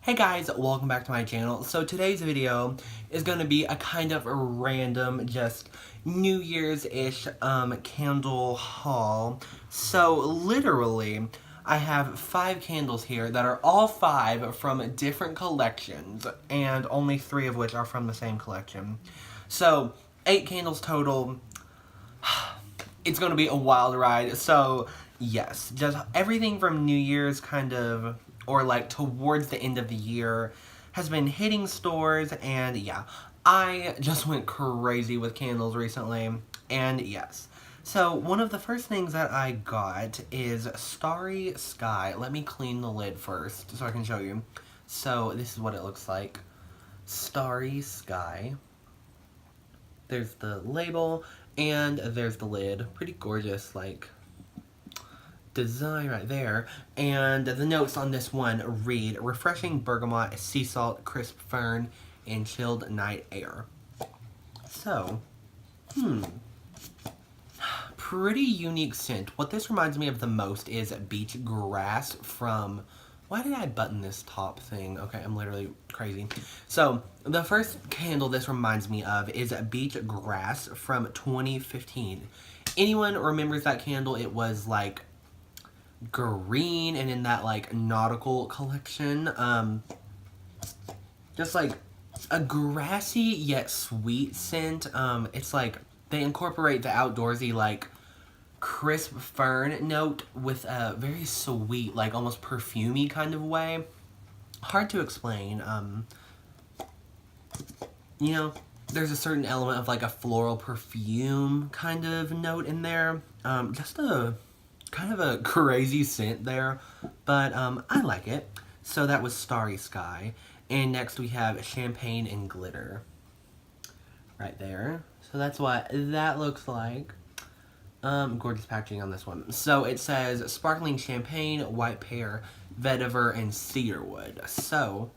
Hey guys, welcome back to my channel. So today's video is going to be a kind of a random, just New Year's-ish candle haul. So literally, I have 5 candles here that are all 5 from different collections, and only 3 of which are from the same collection. So 8 candles total. It's going to be a wild ride. So yes, just everything from New Year's kind of, or like towards the end of the year, has been hitting stores, and yeah, I just went crazy with candles recently, and yes. So one of the first things that I got is Starry Sky. Let me clean the lid first so I can show you. So this is what it looks like. Starry Sky. There's the label, and there's the lid. Pretty gorgeous, like, design right there. And the notes on this one read, refreshing bergamot, sea salt, crisp fern, and chilled night air. So, pretty unique scent. What this reminds me of the most is beach grass from... Why did I button this top thing? Okay, I'm literally crazy. So, the first candle this reminds me of is Beach Grass from 2015. Anyone remembers that candle? It was like green and in that like nautical collection. Just like a grassy yet sweet scent. It's like they incorporate the outdoorsy like crisp fern note with a very sweet, like almost perfumey kind of way. Hard to explain. You know, there's a certain element of like a floral perfume kind of note in there. Just a kind of a crazy scent there, but I like it. So that was Starry Sky, and next we have Champagne and Glitter right there. So that's what that looks like. Gorgeous packaging on this one. So it says sparkling champagne, white pear, vetiver, and cedarwood. So,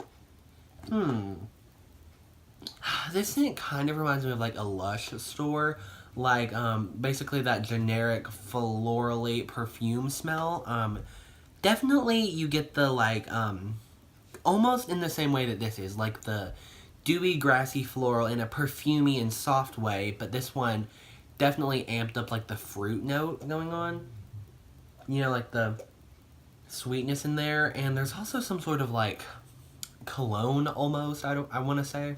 this scent kind of reminds me of like a Lush store. Like, basically that generic florally perfume smell. Definitely you get the like, almost in the same way that this is. Like the dewy, grassy floral in a perfumey and soft way. But this one definitely amped up like the fruit note going on. You know, like the sweetness in there. And there's also some sort of like cologne almost, I want to say.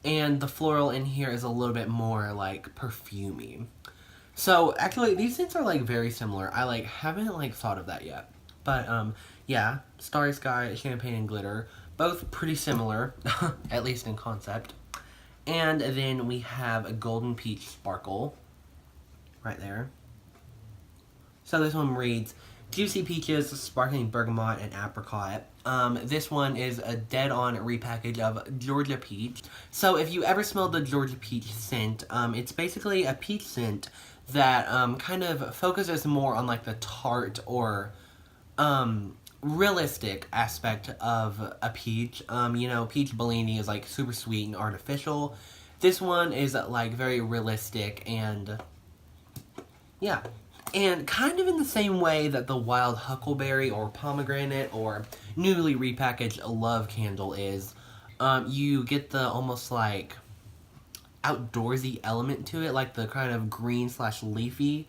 And the floral in here is a little bit more like perfumey. So actually these scents are like very similar. I like haven't like thought of that yet. But yeah, Starry Sky, Champagne and Glitter, both pretty similar, at least in concept. And then we have a Golden Peach Sparkle, right there. So this one reads, Juicy Peaches, Sparkling Bergamot, and Apricot. This one is a dead-on repackage of Georgia Peach. So if you ever smelled the Georgia Peach scent, it's basically a peach scent that kind of focuses more on like the tart or realistic aspect of a peach. You know, peach Bellini is like super sweet and artificial. This one is like very realistic and yeah. And kind of in the same way that the wild huckleberry or pomegranate or newly repackaged love candle is, you get the almost like outdoorsy element to it, like the kind of green / leafy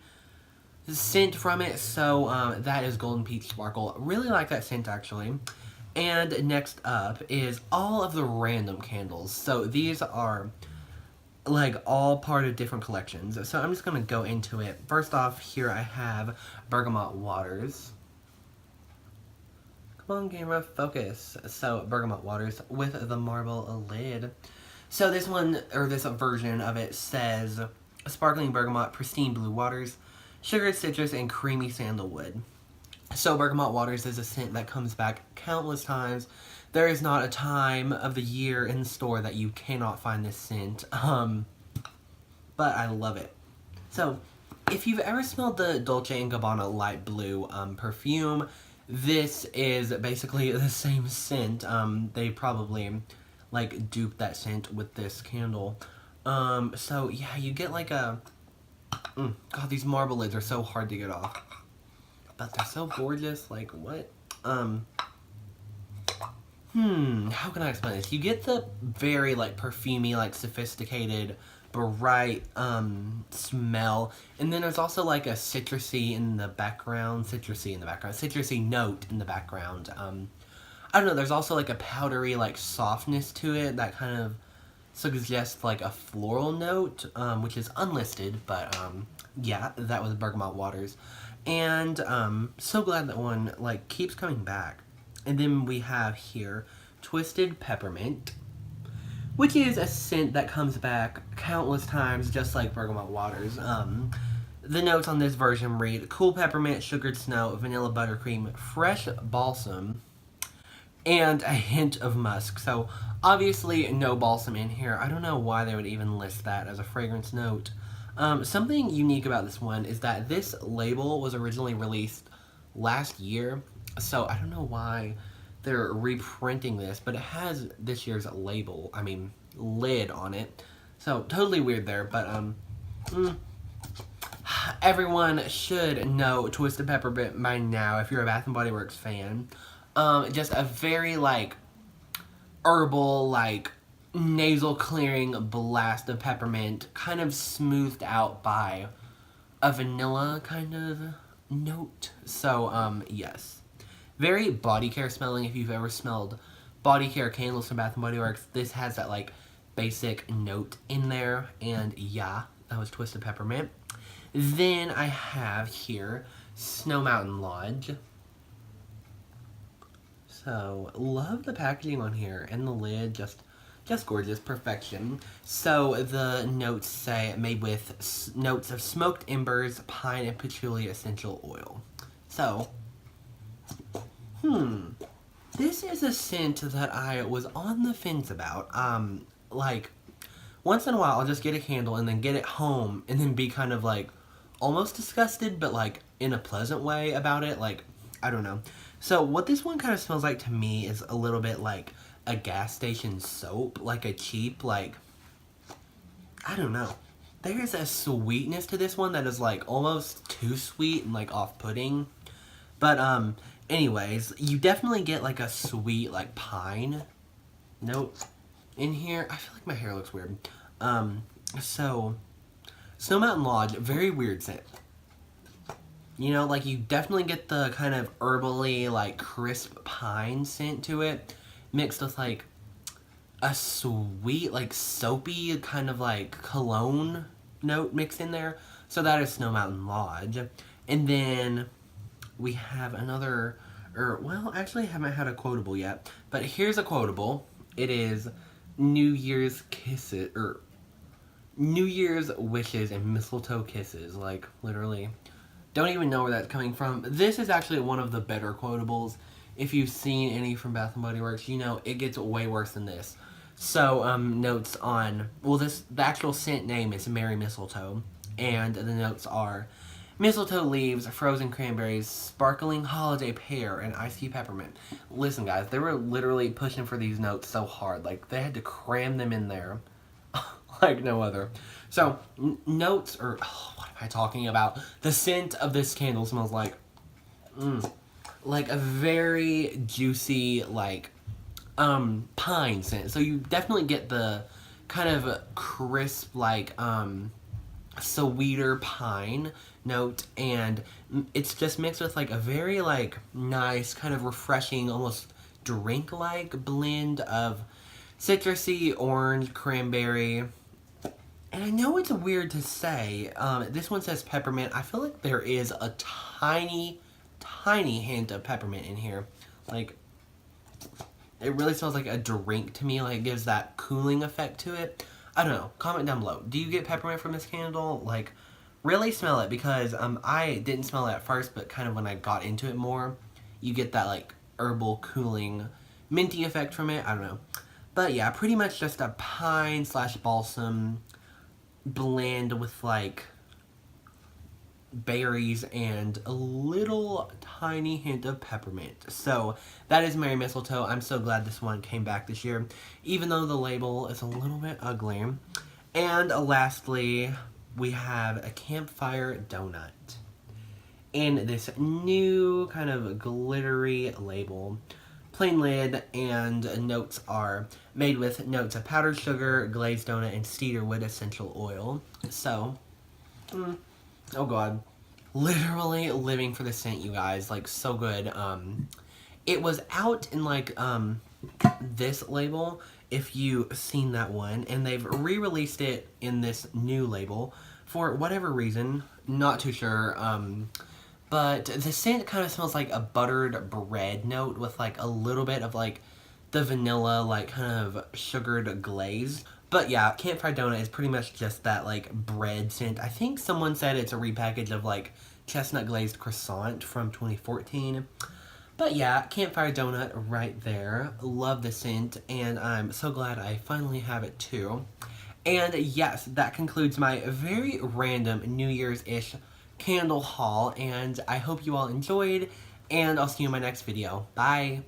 scent from it. So that is Golden Peach Sparkle. Really like that scent actually. And next up is all of the random candles. So these are like all part of different collections. So I'm just gonna go into it. First off, here I have Bergamot Waters. Come on camera, focus. So Bergamot Waters with the marble lid. So this one, or this version of it says sparkling bergamot, pristine blue waters, sugared citrus, and creamy sandalwood. So Bergamot Waters is a scent that comes back countless times. There is not a time of the year in the store that you cannot find this scent. But I love it. So, if you've ever smelled the Dolce & Gabbana light blue perfume, this is basically the same scent. They probably like duped that scent with this candle. So yeah, you get like a... God, these marble lids are so hard to get off. But they're so gorgeous, like what? how can I explain this? You get the very, like, perfumey, like, sophisticated, bright, smell. And then there's also, like, a citrusy note in the background. I don't know, there's also, like, a powdery, like, softness to it that kind of suggests, like, a floral note, which is unlisted, but, yeah, that was Bergamot Waters. And, so glad that one, like, keeps coming back. And then we have here Twisted Peppermint, which is a scent that comes back countless times, just like Bergamot Waters. The notes on this version read, cool peppermint, sugared snow, vanilla buttercream, fresh balsam, and a hint of musk. So, obviously, no balsam in here. I don't know why they would even list that as a fragrance note. Something unique about this one is that this label was originally released last year, so I don't know why they're reprinting this, but it has this year's lid on it. So totally weird there, but everyone should know Twisted Peppermint by now if you're a Bath & Body Works fan. Just a very, like, herbal, like, nasal clearing blast of peppermint, kind of smoothed out by a vanilla kind of note. So, yes. Very body care smelling. If you've ever smelled body care candles from Bath & Body Works, this has that, like, basic note in there. And yeah, that was Twisted Peppermint. Then I have here Snow Mountain Lodge. So, love the packaging on here. And the lid, just gorgeous, perfection. So, the notes say, made with notes of smoked embers, pine, and patchouli essential oil. So, this is a scent that I was on the fence about. Like, once in a while, I'll just get a candle and then get it home and then be kind of, like, almost disgusted, but, like, in a pleasant way about it. Like, I don't know. So, what this one kind of smells like to me is a little bit like a gas station soap. Like a cheap, like, I don't know. There's a sweetness to this one that is, like, almost too sweet and, like, off-putting. But, anyways, you definitely get, like, a sweet, like, pine note in here. I feel like my hair looks weird. So, Snow Mountain Lodge, very weird scent. You know, like, you definitely get the kind of herbally, like, crisp pine scent to it, mixed with, like, a sweet, like, soapy kind of, like, cologne note mixed in there. So that is Snow Mountain Lodge. And then we have another, well, actually I haven't had a quotable yet, but here's a quotable. It is New Year's Kisses, New Year's Wishes and Mistletoe Kisses, like, literally. Don't even know where that's coming from. This is actually one of the better quotables. If you've seen any from Bath & Body Works, you know it gets way worse than this. So, notes on, well, the actual scent name is Merry Mistletoe, and the notes are mistletoe leaves, frozen cranberries, sparkling holiday pear, and iced tea peppermint. Listen, guys, they were literally pushing for these notes so hard. Like, they had to cram them in there like no other. So, notes, what am I talking about? The scent of this candle smells like a very juicy, like, pine scent. So you definitely get the kind of crisp, like, sweeter pine note, and it's just mixed with, like, a very, like, nice, kind of refreshing, almost drink-like blend of citrusy, orange, cranberry. And I know it's weird to say, this one says peppermint. I feel like there is a tiny, tiny hint of peppermint in here. Like, it really smells like a drink to me. Like, it gives that cooling effect to it. I don't know. Comment down below. Do you get peppermint from this candle? Like, really smell it, because I didn't smell it at first, but kind of when I got into it more, you get that, like, herbal, cooling, minty effect from it. I don't know. But yeah, pretty much just a pine / balsam blend with, like, berries and a little tiny hint of peppermint. So that is Merry Mistletoe. I'm so glad this one came back this year, even though the label is a little bit ugly. And lastly, we have a Campfire Donut in this new kind of glittery label. plain lid, and notes are made with notes of powdered sugar, glazed donut, and cedarwood essential oil. So, oh god. Literally living for the scent, you guys. Like, so good. It was out in, like, this label, if you've seen that one, and they've re-released it in this new label for whatever reason. Not too sure. But the scent kind of smells like a buttered bread note with, like, a little bit of, like, the vanilla, like, kind of sugared glaze. But yeah, Campfire Donut is pretty much just that, like, bread scent. I think someone said it's a repackage of, like, chestnut glazed croissant from 2014. But yeah, Campfire Donut right there. Love the scent, and I'm so glad I finally have it too. And yes, that concludes my very random New Year's-ish candle haul, and I hope you all enjoyed, and I'll see you in my next video. Bye!